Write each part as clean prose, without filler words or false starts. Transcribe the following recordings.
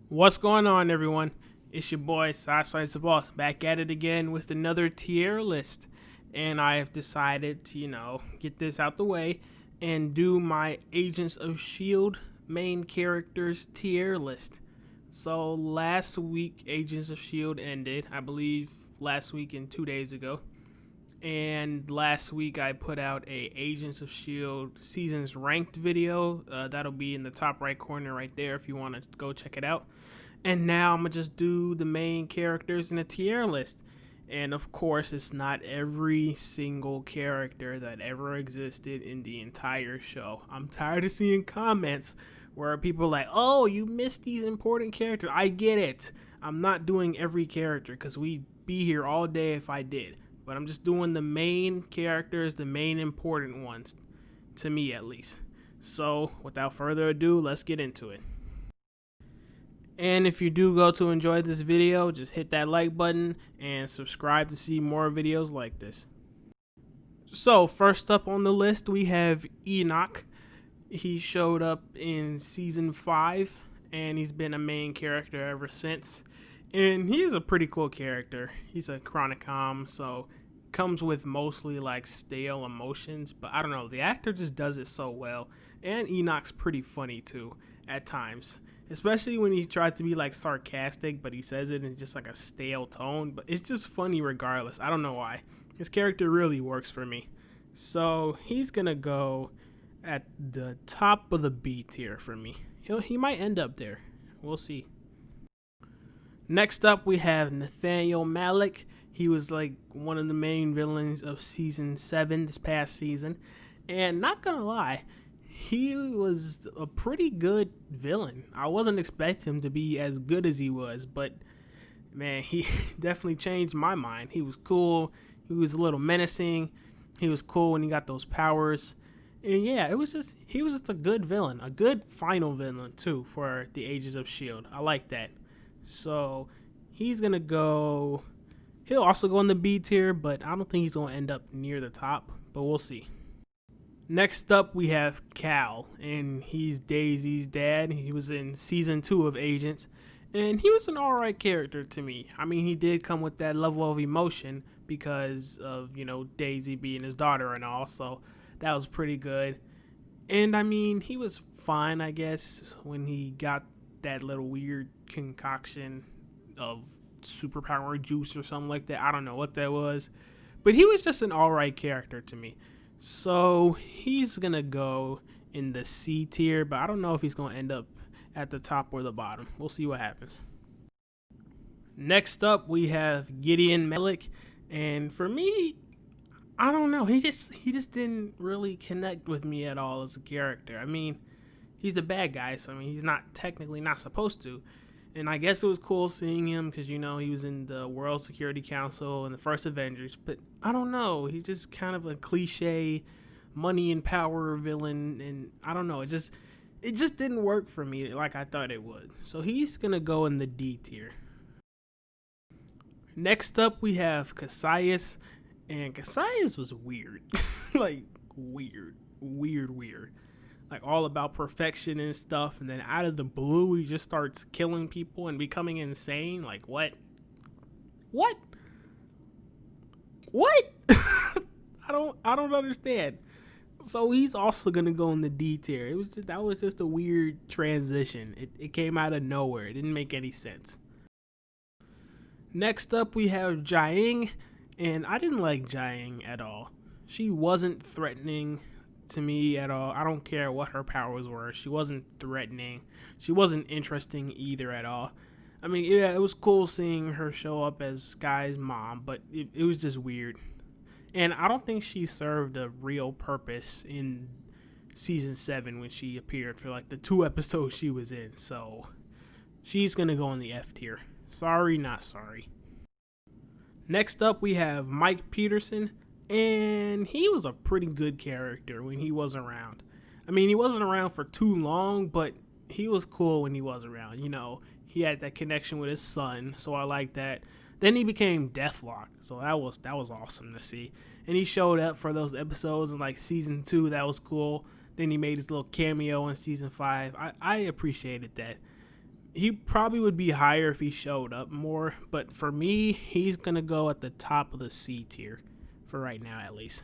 What's going on, everyone? It's your boy Sideswipe the Boss, back at it again with another tier list. And I have decided to, get this out the way and do my Agents of S.H.I.E.L.D. main characters tier list. So last week, Agents of S.H.I.E.L.D. ended, I believe last week and 2 days ago. And last week I put out a Agents of S.H.I.E.L.D. seasons ranked video. That'll be in the top right corner right there if you want to go check it out. And now I'm going to just do the main characters in a tier list. And of course, it's not every single character that ever existed in the entire show. I'm tired of seeing comments where people are like, oh, you missed these important characters. I get it. I'm not doing every character because we'd be here all day if I did. But I'm just doing the main characters, the main important ones, to me at least. So, without further ado, let's get into it. And if you do go to enjoy this video, just hit that like button and subscribe to see more videos like this. So, first up on the list, we have Enoch. He showed up in Season 5, and he's been a main character ever since. And he's a pretty cool character. He's a Chronicom, so comes with mostly like stale emotions, but I don't know, the actor just does it so well. And Enoch's pretty funny too at times, especially when he tries to be like sarcastic, but he says it in just like a stale tone, but it's just funny regardless. I don't know why. His character really works for me. So he's gonna go at the top of the B tier for me. He might end up there. We'll see. Next up, we have Nathaniel Malek. He was like one of the main villains of Season 7 this past season. And not gonna lie, he was a pretty good villain. I wasn't expecting him to be as good as he was, but man, he definitely changed my mind. He was cool. He was a little menacing. He was cool when he got those powers. And yeah, he was just a good villain. A good final villain too for the Agents of S.H.I.E.L.D. I like that. So he's going to go, he'll also go in the B tier, but I don't think he's going to end up near the top, but we'll see. Next up, we have Cal, and he's Daisy's dad. He was in Season 2 of Agents, and he was an alright character to me. I mean, he did come with that level of emotion because of, Daisy being his daughter and all, so that was pretty good. And I mean, he was fine, I guess, when he got that little weird concoction of superpower juice or something like that. I don't know what that was, but he was just an alright character to me. So he's gonna go in the C tier, but I don't know if he's gonna end up at the top or the bottom. We'll see what happens. Next up, we have Gideon Malick, and for me, I don't know. He just didn't really connect with me at all as a character. I mean, he's the bad guy, so I mean, he's not technically not supposed to. And I guess it was cool seeing him because, he was in the World Security Council and the first Avengers. But I don't know. He's just kind of a cliche money and power villain. And I don't know. It just didn't work for me like I thought it would. So he's going to go in the D tier. Next up, we have Cassius. And Cassius was weird. Like, weird. Like, all about perfection and stuff, and then out of the blue, he just starts killing people and becoming insane. Like, what? I don't understand. So he's also gonna go in the D tier. That was just a weird transition. It came out of nowhere. It didn't make any sense. Next up, we have Jiaying, and I didn't like Jiaying at all. She wasn't threatening to me at all. I don't care what her powers were. She wasn't threatening. She wasn't interesting either at all. I mean, yeah, it was cool seeing her show up as Sky's mom, but it was just weird. And I don't think she served a real purpose in Season 7 when she appeared for like the 2 episodes she was in. So she's going to go in the F tier. Sorry, not sorry. Next up, we have Mike Peterson. And he was a pretty good character when he was around. I mean, he wasn't around for too long, but he was cool when he was around. He had that connection with his son, so I like that. Then he became Deathlock, so that was awesome to see. And he showed up for those episodes in like Season 2, that was cool. Then he made his little cameo in Season 5. I appreciated that. He probably would be higher if he showed up more, but for me, he's gonna go at the top of the C tier, for right now at least.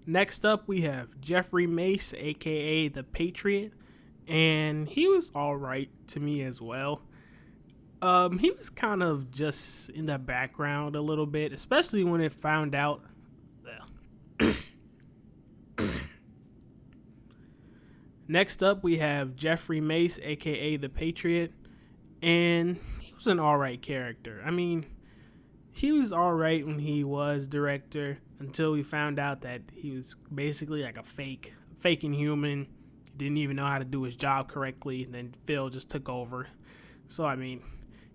Next up, we have Jeffrey Mace, aka the Patriot, and he was alright to me as well. He was kind of just in the background a little bit, especially when it found out. Next up, we have Jeffrey Mace, aka the Patriot, and he was an alright character. I mean, he was alright when he was director until we found out that he was basically like a faking human. Didn't even know how to do his job correctly, and then Phil just took over. So, I mean,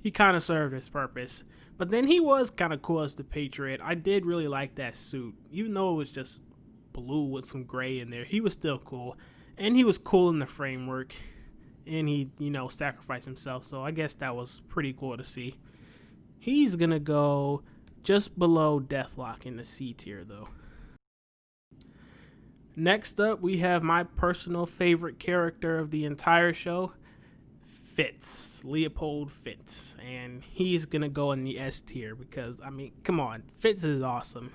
he kind of served his purpose. But then he was kind of cool as the Patriot. I did really like that suit. Even though it was just blue with some gray in there, he was still cool. And he was cool in the framework. And he, sacrificed himself. So I guess that was pretty cool to see. He's going to go just below Deathlock in the C tier, though. Next up, we have my personal favorite character of the entire show, Fitz, Leopold Fitz, and he's gonna go in the S tier because, I mean, come on, Fitz is awesome.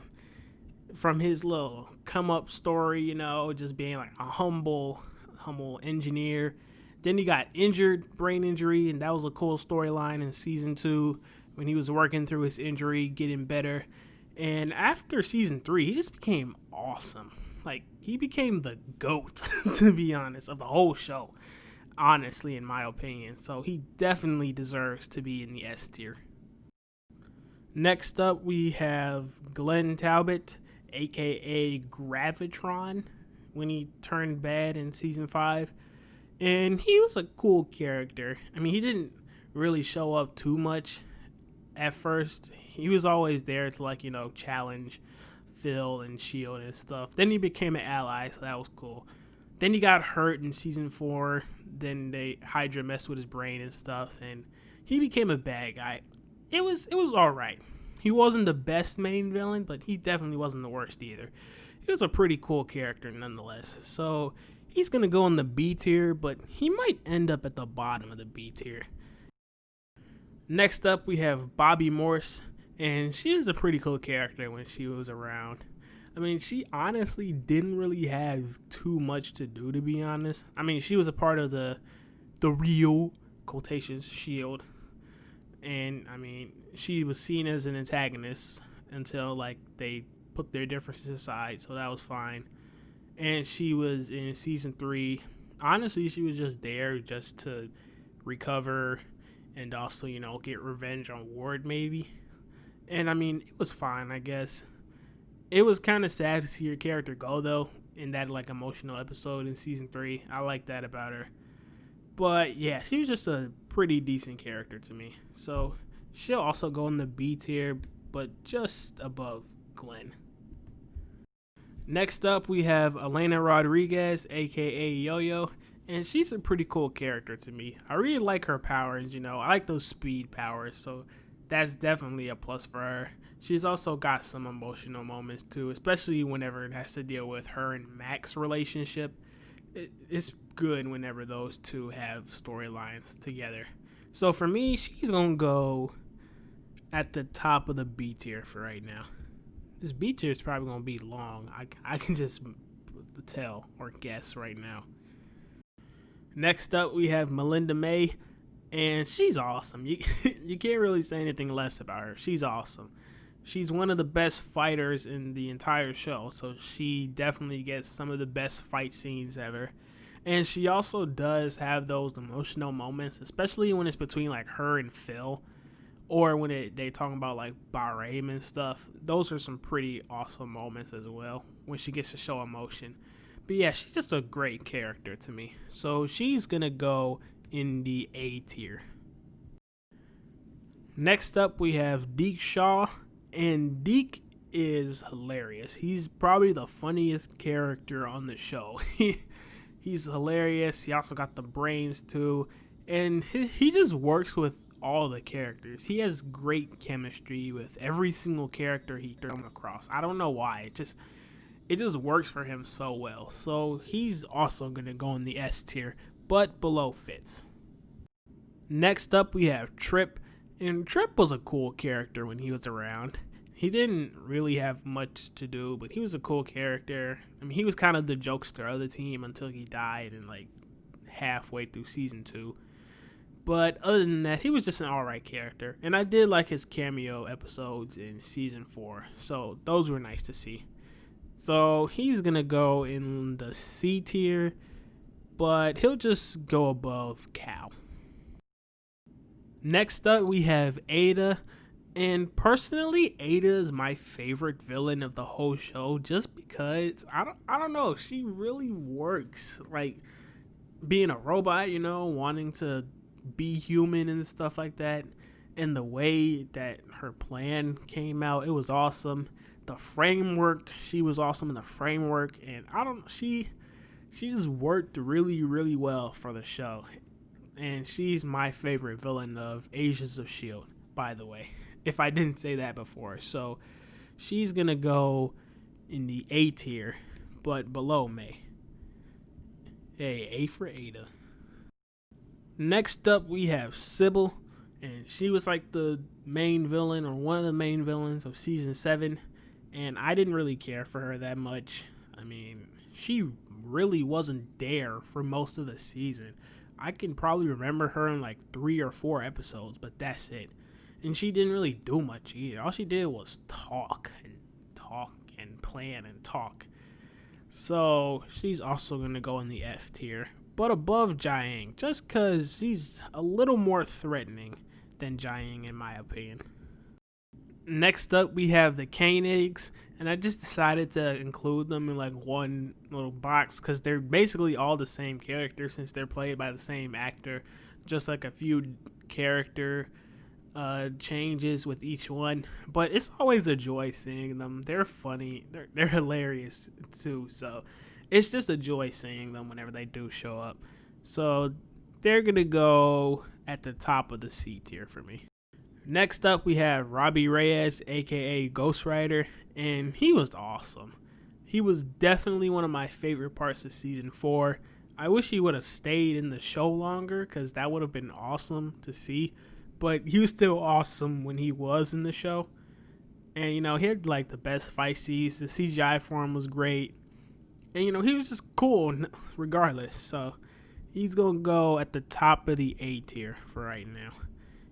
From his little come up story, just being like a humble engineer. Then he got injured, brain injury, and that was a cool storyline in season 2 when he was working through his injury, getting better. And after season 3, he just became awesome. Like, he became the GOAT, to be honest, of the whole show. Honestly, in my opinion. So he definitely deserves to be in the S tier. Next up, we have Glenn Talbot, aka Gravitron, when he turned bad in season 5. And he was a cool character. I mean, he didn't really show up too much at first. He was always there to, challenge Phil and S.H.I.E.L.D. and stuff. Then he became an ally, so that was cool. Then he got hurt in season 4. Then Hydra messed with his brain and stuff, and he became a bad guy. It was all right. He wasn't the best main villain, but he definitely wasn't the worst either. He was a pretty cool character nonetheless. So he's gonna go in the B tier, but he might end up at the bottom of the B tier. Next up, we have Bobby Morse, and she was a pretty cool character when she was around. I mean, she honestly didn't really have too much to do, to be honest. I mean, she was a part of the real, quotations, S.H.I.E.L.D. And, I mean, she was seen as an antagonist until, they put their differences aside, so that was fine. And she was in season 3. Honestly, she was just there just to recover and also, get revenge on Ward, maybe. And, I mean, it was fine, I guess. It was kind of sad to see her character go, though, in that, emotional episode in season 3. I like that about her. But, yeah, she was just a pretty decent character to me. So, she'll also go in the B tier, but just above Glenn. Next up, we have Elena Rodriguez, a.k.a. Yo-Yo, and she's a pretty cool character to me. I really like her powers, I like those speed powers, so that's definitely a plus for her. She's also got some emotional moments too, especially whenever it has to deal with her and Mack's relationship. It's good whenever those two have storylines together. So for me, she's going to go at the top of the B tier for right now. This B tier is probably going to be long. I can just tell or guess right now. Next up, we have Melinda May, and she's awesome. You can't really say anything less about her. She's awesome. She's one of the best fighters in the entire show, so she definitely gets some of the best fight scenes ever. And she also does have those emotional moments, especially when it's between her and Phil, or when they talking about Bauer and stuff. Those are some pretty awesome moments as well when she gets to show emotion. But yeah, she's just a great character to me. So she's gonna go in the A tier. Next up, we have Deke Shaw. And Deke is hilarious. He's probably the funniest character on the show. He's hilarious. He also got the brains too. And he just works with all the characters. He has great chemistry with every single character he comes across. I don't know why. It just works for him so well. So he's also going to go in the S tier, but below Fitz. Next up, we have Trip, and Trip was a cool character when he was around. He didn't really have much to do, but he was a cool character. I mean, he was kind of the jokester of the team until he died in like halfway through season 2. But other than that, he was just an alright character. And I did like his cameo episodes in season 4. So those were nice to see. So he's going to go in the C tier, but he'll just go above Cal. Next up, we have Ada. And personally, Ada is my favorite villain of the whole show just because, I don't know, she really works. Like, being a robot, wanting to be human and stuff like that. And the way that her plan came out, it was awesome. The framework, she was awesome in the framework. And she just worked really, really well for the show. And she's my favorite villain of Agents of S.H.I.E.L.D., by the way, if I didn't say that before. So she's going to go in the A tier, but below May. Hey, A for Ada. Next up, we have Sybil, and she was like the main villain or one of the main villains of season 7, and I didn't really care for her that much. I mean, she really wasn't there for most of the season. I can probably remember her in like 3 or 4 episodes, but that's it. And she didn't really do much either. All she did was talk and plan and talk. So she's also going to go in the F tier, but above Jiaying, just because she's a little more threatening than Jiaying in my opinion. Next up, we have the Kane Eggs, and I just decided to include them in like one little box because they're basically all the same character since they're played by the same actor, just like a few character changes with each one, but it's always a joy seeing them. They're funny, they're hilarious too, so it's just a joy seeing them whenever they do show up. So they're gonna go at the top of the C tier for me. Next up, we have Robby Reyes, aka Ghost Rider, and he was awesome. He was definitely one of my favorite parts of season 4. I wish he would have stayed in the show longer because that would have been awesome to see. But he was still awesome when he was in the show. And, he had, like, the best fight scenes. The CGI for him was great. And, he was just cool regardless. So, he's going to go at the top of the A tier for right now.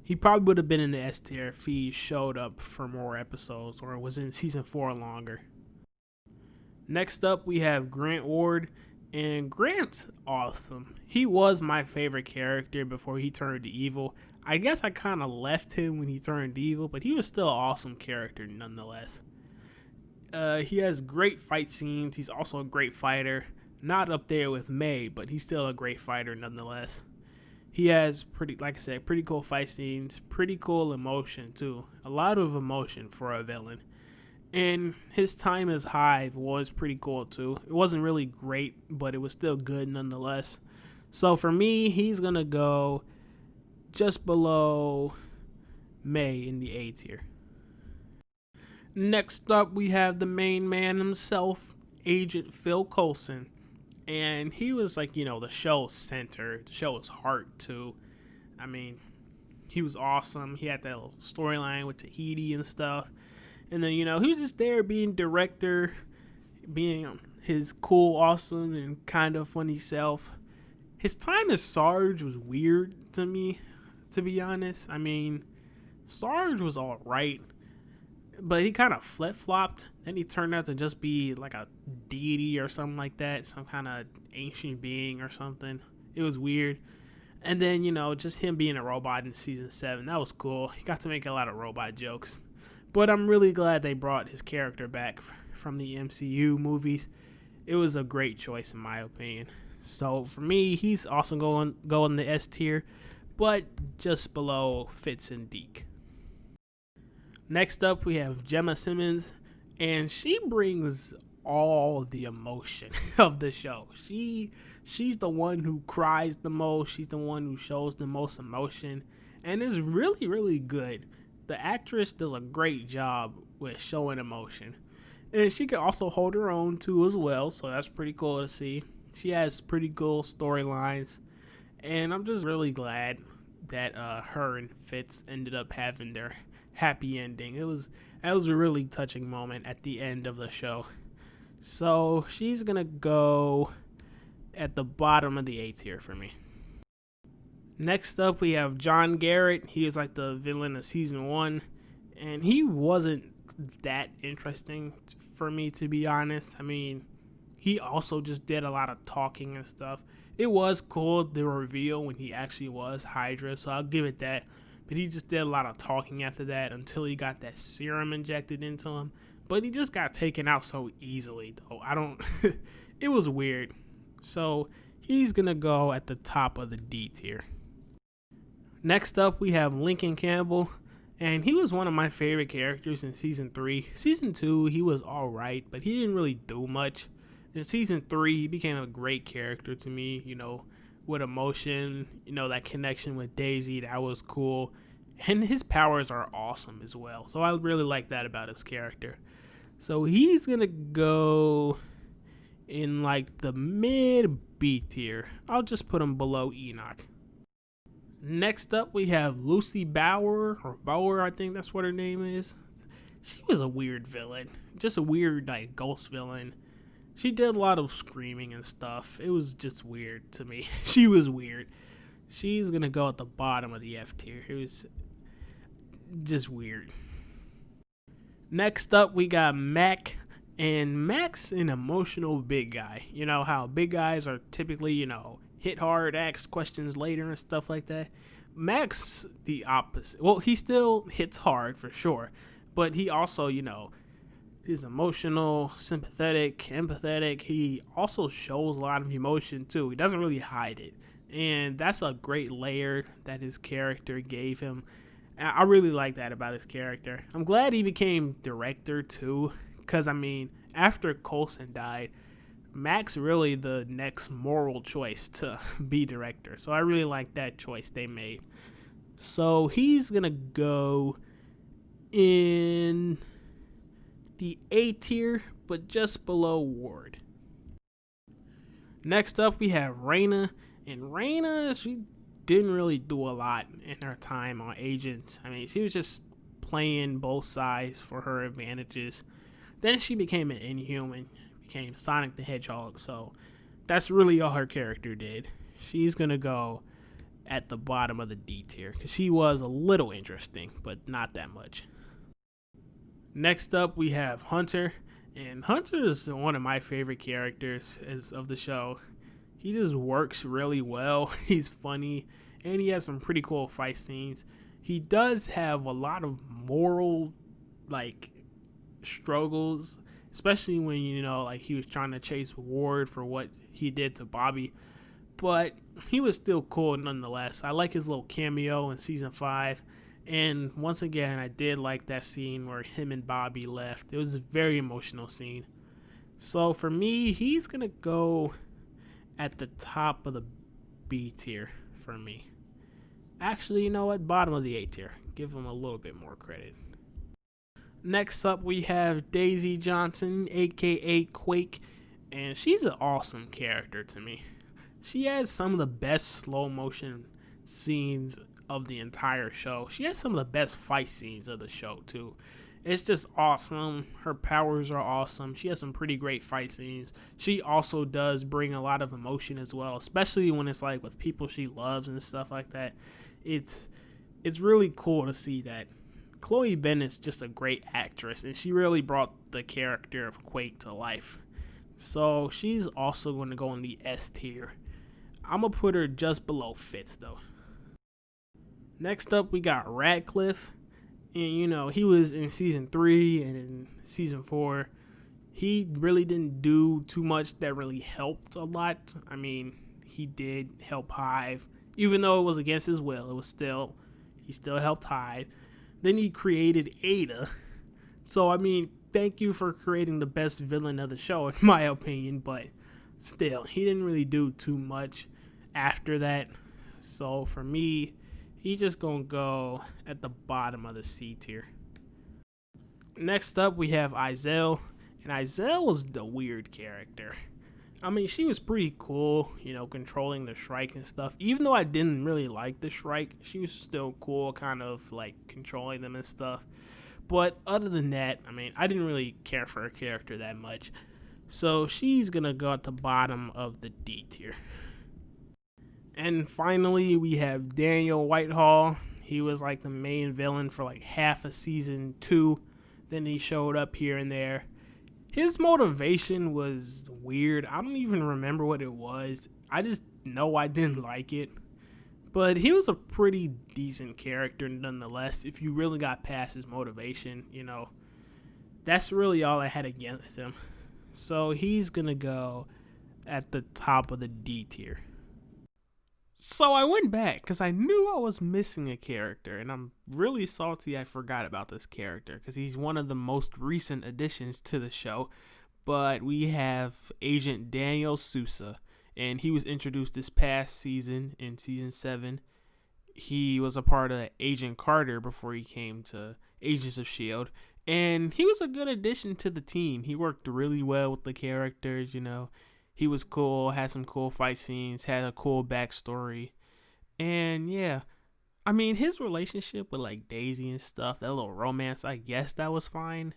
He probably would have been in the S tier if he showed up for more episodes or was in season 4 longer. Next up, we have Grant Ward. And Grant's awesome. He was my favorite character before he turned evil. I guess I kind of left him when he turned evil, but he was still an awesome character nonetheless. He has great fight scenes. He's also a great fighter. Not up there with May, but he's still a great fighter nonetheless. He has pretty cool fight scenes, pretty cool emotion too. A lot of emotion for a villain. And his time as Hive was pretty cool too. It wasn't really great, but it was still good nonetheless. So for me, he's going to go just below May in the A tier. Next up, we have the main man himself, Agent Phil Coulson. And he was like, the show's center, the show's heart too. I mean, he was awesome. He had that little storyline with Tahiti and stuff. And then, he was just there being director, being his cool, awesome, and kind of funny self. His time as Sarge was weird to me, to be honest. I mean, Sarge was alright, but he kind of flip-flopped. Then he turned out to just be like a deity or something like that, some kind of ancient being or something. It was weird. And then, just him being a robot in season 7, that was cool. He got to make a lot of robot jokes. But I'm really glad they brought his character back from the MCU movies. It was a great choice in my opinion. So for me, he's also going the S tier, but just below Fitz and Deke. Next up, we have Gemma Simmons, and she brings all the emotion of the show. She's the one who cries the most. She's the one who shows the most emotion, and is really, really good. The actress does a great job with showing emotion. And she can also hold her own too as well, so that's pretty cool to see. She has pretty cool storylines, and I'm just really glad that her and Fitz ended up having their happy ending. That was a really touching moment at the end of the show. So she's gonna go at the bottom of the A tier for me. Next up, we have John Garrett. He is like the villain of season 1, and he wasn't that interesting for me, to be honest. I mean, he also just did a lot of talking and stuff. It was cool, the reveal when he actually was Hydra, so I'll give it that. But he just did a lot of talking after that until he got that serum injected into him. But he just got taken out so easily, though. It was weird. So he's gonna go at the top of the D tier. Next up, we have Lincoln Campbell, and he was one of my favorite characters in Season 3. Season 2, he was alright, but he didn't really do much. In Season 3, he became a great character to me, with emotion, that connection with Daisy, that was cool. And his powers are awesome as well, so I really like that about his character. So he's going to go in like the mid B tier. I'll just put him below Enoch. Next up, we have Lucy Bauer, or Bauer, I think that's what her name is. She was a weird villain, just a weird like ghost villain. She did a lot of screaming and stuff. It was just weird to me. She was weird. She's gonna go at the bottom of the F tier. It was just weird. Next up, we got Mack, and Mack's an emotional big guy. You know how big guys are typically, hit hard, ask questions later and stuff like that. Mack's the opposite. Well, he still hits hard for sure, but he also, is emotional, sympathetic, empathetic. He also shows a lot of emotion too. He doesn't really hide it, and that's a great layer that his character gave him. I really like that about his character. I'm glad he became director too, because after Coulson died, Mack's really the next moral choice to be director. So I really like that choice they made. So he's going to go in the A tier, but just below Ward. Next up, we have Reyna. And Reyna, she didn't really do a lot in her time on Agents. She was just playing both sides for her advantages. Then she became an Inhuman. Became Sonic the Hedgehog, so that's really all her character did. She's gonna go at the bottom of the D tier because she was a little interesting, but not that much. Next up, we have Hunter, and Hunter is one of my favorite characters of the show. He just works really well. He's funny, and he has some pretty cool fight scenes. He does have a lot of moral, struggles, especially when, he was trying to chase Ward for what he did to Bobby. But he was still cool nonetheless. I like his little cameo in Season 5. And once again, I did like that scene where him and Bobby left. It was a very emotional scene. So for me, he's going to go at the top of the B tier for me. Actually, you know what? Bottom of the A tier. Give him a little bit more credit. Next up, we have Daisy Johnson, aka Quake, and she's an awesome character to me. She has some of the best slow motion scenes of the entire show. She has some of the best fight scenes of the show too. It's just awesome. Her powers are awesome. She has some pretty great fight scenes. She also does bring a lot of emotion as well, especially when it's like with people she loves and stuff like that. It's really cool to see that. Chloe Bennett's just a great actress, and she really brought the character of Quake to life. So she's also going to go in the S tier. I'm going to put her just below Fitz, though. Next up, we got Radcliffe. And, he was in Season 3 and in Season 4. He really didn't do too much that really helped a lot. He did help Hive. Even though it was against his will, he still helped Hive. Then he created Ada. So, thank you for creating the best villain of the show, in my opinion. But still, he didn't really do too much after that. So, for me, he's just going to go at the bottom of the C tier. Next up, we have Isabelle. And Isabelle is the weird character. I mean, she was pretty cool, you know, controlling the Shrike and stuff. Even though I didn't really like the Shrike, she was still cool, kind of like controlling them and stuff. But other than that, I mean, I didn't really care for her character that much. So she's gonna go at the bottom of the D tier. And finally, we have Daniel Whitehall. He was like the main villain for like half of season 2. Then he showed up here and there. His motivation was weird. I don't even remember what it was. I just know I didn't like it. But he was a pretty decent character nonetheless. If you really got past his motivation, you know, that's really all I had against him. So he's going to go at the top of the D tier. So I went back because I knew I was missing a character, and I'm really salty I forgot about this character because he's one of the most recent additions to the show. But we have Agent Daniel Sousa, and he was introduced this past season in season 7. He was a part of Agent Carter before he came to Agents of S.H.I.E.L.D., and he was a good addition to the team. He worked really well with the characters, you know. He was cool, had some cool fight scenes, had a cool backstory. And yeah, I mean, his relationship with like Daisy and stuff, that little romance, I guess that was fine.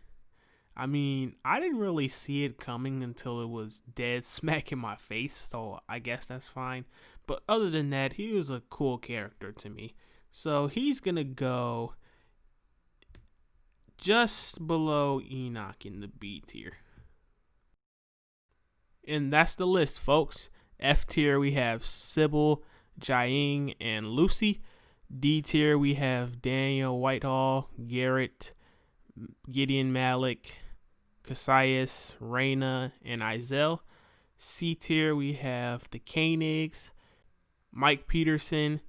I mean, I didn't really see it coming until it was dead smack in my face, so I guess that's fine. But other than that, he was a cool character to me. So he's going to go just below Enoch in the B tier. And that's the list, folks. F tier, we have Sybil, Jiaying, and Lucy. D tier, we have Daniel Whitehall, Garrett, Gideon Malick, Cassius, Reyna, and Isabelle. C tier, we have the Kane Eggs, Mike Peterson,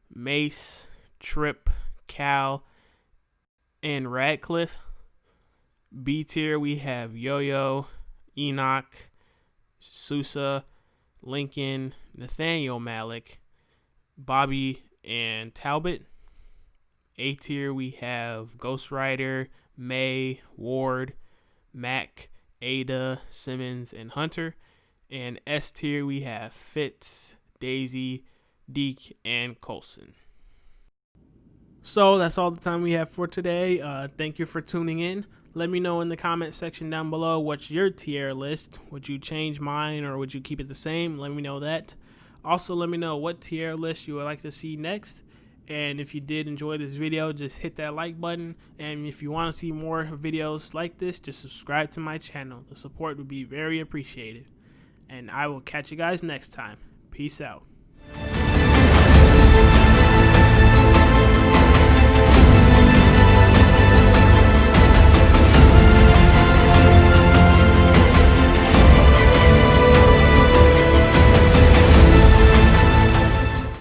Mace, Trip, Cal, and Radcliffe. B tier, we have Yo-Yo, Enoch, Sousa, Lincoln, Nathaniel Malek, Bobby, and Talbot. A tier, we have Ghost Rider, May, Ward, Mack, Ada, Simmons, and Hunter. And S tier, we have Fitz, Daisy, Deke, and Coulson. So that's all the time we have for today. Thank you for tuning in. Let me know in the comment section down below what's your tier list. Would you change mine or would you keep it the same? Let me know that. Also, let me know what tier list you would like to see next. And if you did enjoy this video, just hit that like button. And if you want to see more videos like this, just subscribe to my channel. The support would be very appreciated. And I will catch you guys next time. Peace out.